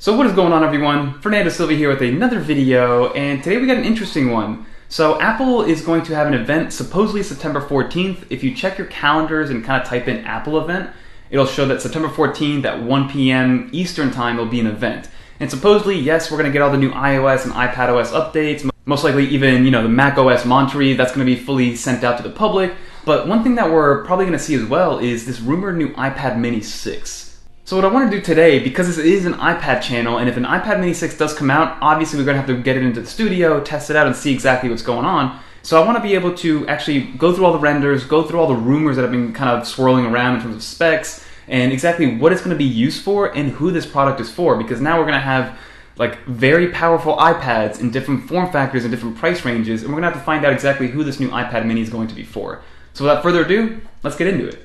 So what is going on, everyone? Fernando Silva here with another video, and today we got an interesting one. So Apple is going to have an event supposedly September 14th. If you check your calendars and kind of type in Apple event, it'll show that September 14th at 1 p.m. Eastern time there'll be an event. And supposedly, yes, we're going to get all the new iOS and iPadOS updates, most likely even, the macOS Monterey, that's going to be fully sent out to the public. But one thing that we're probably going to see as well is this rumored new iPad mini 6. So what I want to do today, because this is an iPad channel, and if an iPad mini 6 does come out, obviously we're going to have to get it into the studio, test it out, and see exactly what's going on. So I want to be able to actually go through all the renders, go through all the rumors that have been kind of swirling around in terms of specs, and exactly what it's going to be used for and who this product is for, because now we're going to have like very powerful iPads in different form factors and different price ranges, and we're going to have to find out exactly who this new iPad mini is going to be for. So without further ado, let's get into it.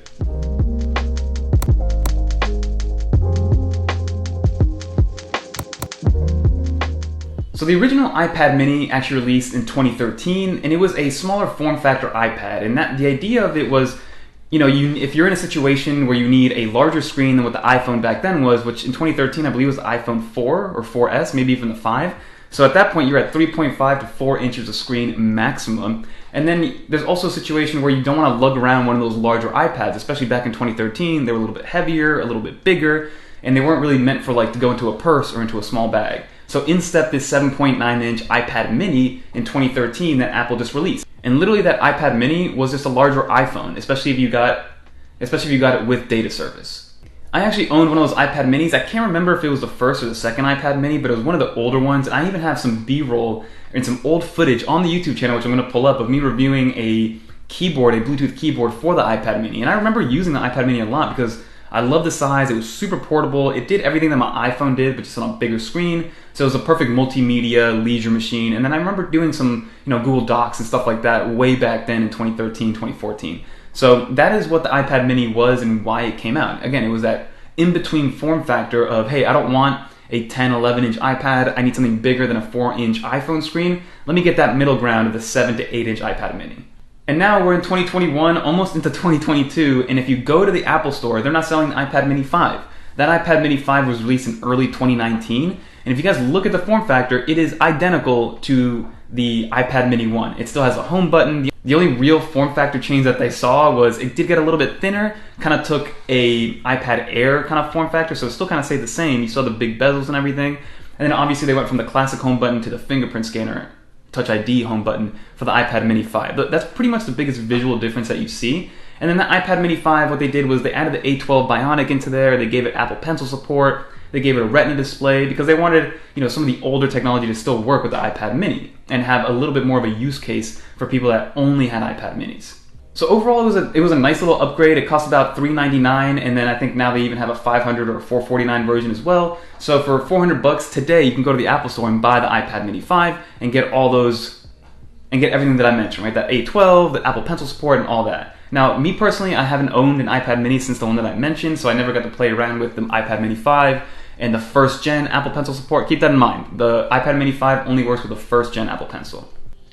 So the original iPad mini actually released in 2013, and it was a smaller form factor iPad, and the idea of it was, if you're in a situation where you need a larger screen than what the iPhone back then was, which in 2013 I believe was the iPhone 4 or 4S, maybe even the 5. So at that point you're at 3.5 to 4 inches of screen maximum. And then there's also a situation where you don't want to lug around one of those larger iPads, especially back in 2013. They were a little bit heavier, a little bit bigger, and they weren't really meant for to go into a purse or into a small bag. So in stepped this 7.9-inch iPad mini in 2013 that Apple just released. And literally that iPad mini was just a larger iPhone, especially if you got it with data service. I actually owned one of those iPad minis. I can't remember if it was the first or the second iPad mini, but it was one of the older ones. And I even have some B-roll and some old footage on the YouTube channel, which I'm going to pull up, of me reviewing a Bluetooth keyboard for the iPad mini. And I remember using the iPad mini a lot because I love the size. It was super portable. It did everything that my iPhone did, but just on a bigger screen. So it was a perfect multimedia leisure machine. And then I remember doing some, Google Docs and stuff like that way back then in 2013, 2014. So that is what the iPad mini was and why it came out. Again, it was that in-between form factor of, hey, I don't want a 10, 11-inch iPad. I need something bigger than a 4-inch iPhone screen. Let me get that middle ground of the 7 to 8-inch iPad mini. And now we're in 2021, almost into 2022, and if you go to the Apple Store, they're not selling the iPad mini 5. That iPad mini 5 was released in early 2019, and if you guys look at the form factor, it is identical to the iPad mini 1. It still has a home button. The only real form factor change that they saw was it did get a little bit thinner, kind of took a iPad Air kind of form factor, so it still kind of stayed the same. You saw the big bezels and everything, and then obviously they went from the classic home button to the fingerprint scanner Touch ID home button for the iPad mini 5. But that's pretty much the biggest visual difference that you see. And then the iPad mini 5, what they did was they added the A12 Bionic into there. They gave it Apple Pencil support. They gave it a Retina display because they wanted, some of the older technology to still work with the iPad mini and have a little bit more of a use case for people that only had iPad minis. So overall, it was a nice little upgrade. It cost about $399, and then I think now they even have a $500 or $449 version as well. So for $400 today, you can go to the Apple Store and buy the iPad mini 5 and get all those, and get everything that I mentioned, right? That A12, the Apple Pencil support, and all that. Now, me personally, I haven't owned an iPad mini since the one that I mentioned, so I never got to play around with the iPad mini 5 and the first gen Apple Pencil support. Keep that in mind. The iPad mini 5 only works with the first gen Apple Pencil.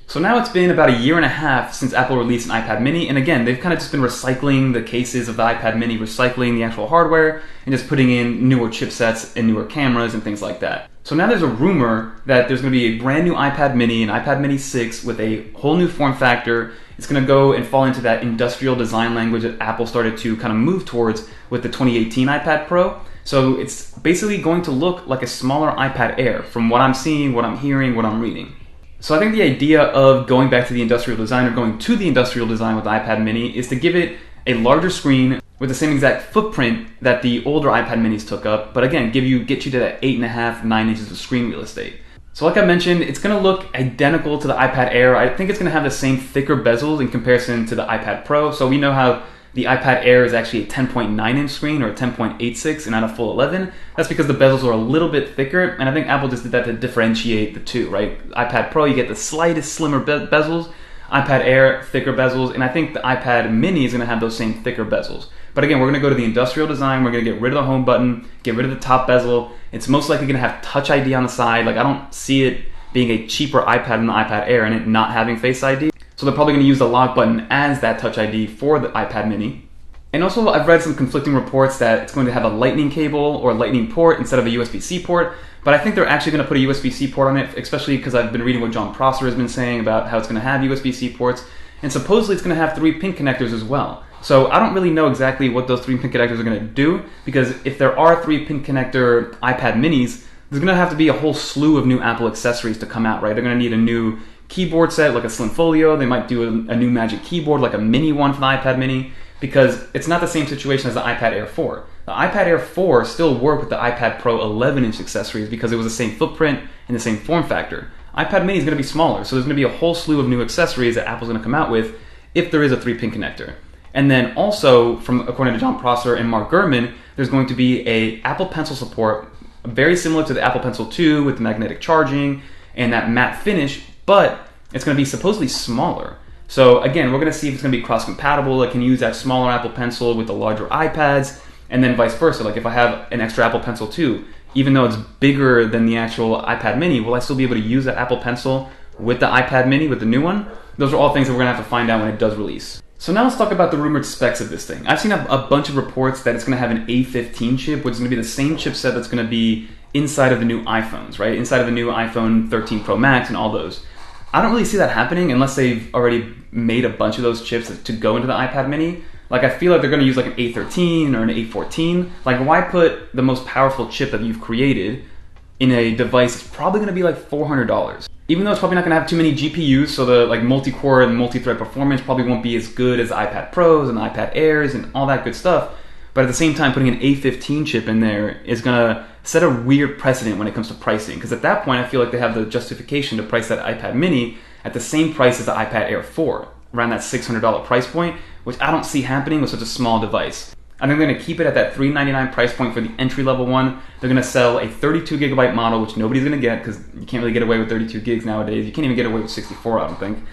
So now it's been about a year and a half since Apple released an iPad mini, and again, they've kind of just been recycling the cases of the iPad mini, recycling the actual hardware, and just putting in newer chipsets and newer cameras and things like that. So now there's a rumor that there's going to be a brand new iPad mini, an iPad mini 6 with a whole new form factor. It's going to go and fall into that industrial design language that Apple started to kind of move towards with the 2018 iPad Pro. So it's basically going to look like a smaller iPad Air from what I'm seeing, what I'm hearing, what I'm reading. So I think the idea of going back to the industrial design or going to the industrial design with the iPad mini is to give it a larger screen with the same exact footprint that the older iPad minis took up, but again, get you to that 8.5, 9 inches of screen real estate. So like I mentioned, it's going to look identical to the iPad Air. I think it's going to have the same thicker bezels in comparison to the iPad Pro. So we know how the iPad Air is actually a 10.9-inch screen or a 10.86 and not a full 11. That's because the bezels are a little bit thicker, and I think Apple just did that to differentiate the two, right? iPad Pro, you get the slightest slimmer bezels. iPad Air, thicker bezels, and I think the iPad mini is going to have those same thicker bezels. But again, we're going to go to the industrial design. We're going to get rid of the home button, get rid of the top bezel. It's most likely going to have Touch ID on the side. I don't see it being a cheaper iPad than the iPad Air and it not having Face ID. So they're probably going to use the lock button as that Touch ID for the iPad mini. And also, I've read some conflicting reports that it's going to have a lightning cable or a lightning port instead of a USB-C port, but I think they're actually going to put a USB-C port on it, especially because I've been reading what John Prosser has been saying about how it's going to have USB-C ports, and supposedly it's going to have 3 pin connectors as well. So I don't really know exactly what those 3 pin connectors are going to do, because if there are 3 pin connector iPad minis, there's going to have to be a whole slew of new Apple accessories to come out, right? They're going to need a new keyboard set, like a Slim Folio. They might do a new Magic Keyboard, like a mini one for the iPad mini, because it's not the same situation as the iPad Air 4. The iPad Air 4 still worked with the iPad Pro 11-inch accessories because it was the same footprint and the same form factor. iPad mini is going to be smaller, so there's going to be a whole slew of new accessories that Apple's going to come out with if there is a 3-pin connector. And then also, according to John Prosser and Mark Gurman, there's going to be a Apple Pencil support, very similar to the Apple Pencil 2 with the magnetic charging and that matte finish, but it's going to be supposedly smaller. So again, we're going to see if it's going to be cross-compatible. It can use that smaller Apple Pencil with the larger iPads, and then vice versa. Like if I have an extra Apple Pencil 2, even though it's bigger than the actual iPad mini, will I still be able to use that Apple Pencil with the iPad mini, with the new one? Those are all things that we're going to have to find out when it does release. So now let's talk about the rumored specs of this thing. I've seen a bunch of reports that it's going to have an A15 chip, which is going to be the same chipset that's going to be inside of the new iPhones, right? Inside of the new iPhone 13 Pro Max and all those. I don't really see that happening unless they've already made a bunch of those chips to go into the iPad mini. Like I feel like they're going to use like an A13 or an A14. Like why put the most powerful chip that you've created in a device that's probably going to be like $400? Even though it's probably not going to have too many GPUs, so the like multi-core and multi-thread performance probably won't be as good as iPad Pros and iPad Airs and all that good stuff. But at the same time, putting an A15 chip in there is going to set a weird precedent when it comes to pricing. Because at that point, I feel like they have the justification to price that iPad mini at the same price as the iPad Air 4, around that $600 price point, which I don't see happening with such a small device. I think they're going to keep it at that $399 price point for the entry-level one. They're going to sell a 32GB model, which nobody's going to get because you can't really get away with 32 gigs nowadays. You can't even get away with 64, I don't think.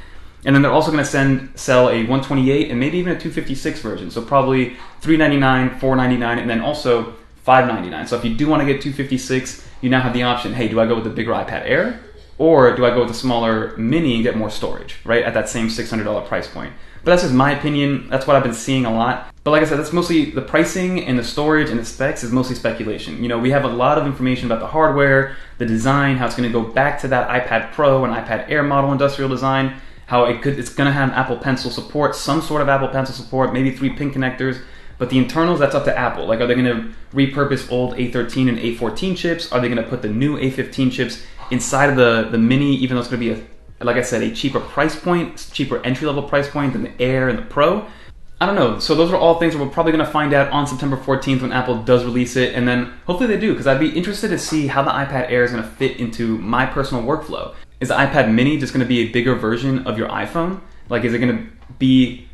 And then they're also going to sell a 128 and maybe even a 256 version. So probably $399, $499, and then also $599. So if you do want to get 256, you now have the option, hey, do I go with the bigger iPad Air? Or do I go with the smaller mini and get more storage, right, at that same $600 price point? But that's just my opinion. That's what I've been seeing a lot. But like I said, that's mostly the pricing and the storage and the specs is mostly speculation. You know, we have a lot of information about the hardware, the design, how it's going to go back to that iPad Pro and iPad Air model industrial design, how it's going to have Apple Pencil support, some sort of Apple Pencil support, maybe 3 pin connectors. But the internals, that's up to Apple. Like, are they going to repurpose old A13 and A14 chips? Are they going to put the new A15 chips inside of the mini, even though it's going to be, like I said, a cheaper price point, cheaper entry-level price point than the Air and the Pro? I don't know. So those are all things that we're probably going to find out on September 14th when Apple does release it. And then hopefully they do, because I'd be interested to see how the iPad Air is going to fit into my personal workflow. Is the iPad mini just going to be a bigger version of your iPhone? Like, is it going to be...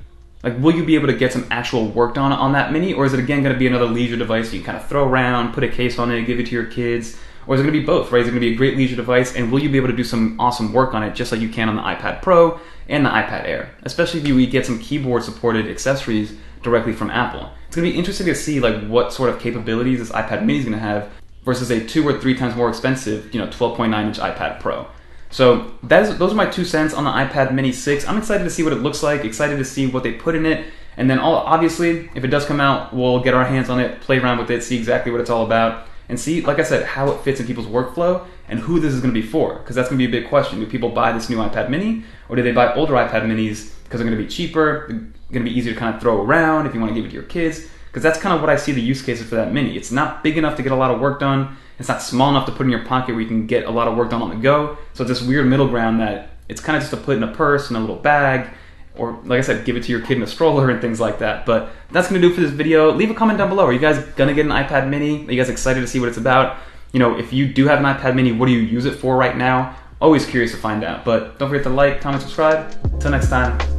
Like, will you be able to get some actual work done on that mini? Or is it, again, going to be another leisure device you can kind of throw around, put a case on it, give it to your kids? Or is it going to be both, right? Is it going to be a great leisure device? And will you be able to do some awesome work on it just like you can on the iPad Pro and the iPad Air? Especially if you get some keyboard-supported accessories directly from Apple. It's going to be interesting to see like what sort of capabilities this iPad mini is going to have versus a 2 or 3 times more expensive, 12.9-inch iPad Pro. So those are my 2 cents on the iPad mini 6. I'm excited to see what it looks like, excited to see what they put in it, and then obviously, if it does come out, we'll get our hands on it, play around with it, see exactly what it's all about, and see, like I said, how it fits in people's workflow and who this is going to be for, because that's going to be a big question. Do people buy this new iPad mini, or do they buy older iPad minis because they're going to be cheaper, they're going to be easier to kind of throw around if you want to give it to your kids? Because that's kind of what I see the use cases for that mini. It's not big enough to get a lot of work done. It's not small enough to put in your pocket where you can get a lot of work done on the go. So it's this weird middle ground that it's kind of just to put in a purse, in a little bag, or like I said, give it to your kid in a stroller and things like that. But that's going to do it for this video. Leave a comment down below. Are you guys going to get an iPad mini? Are you guys excited to see what it's about? If you do have an iPad mini, what do you use it for right now? Always curious to find out. But don't forget to like, comment, subscribe. Until next time.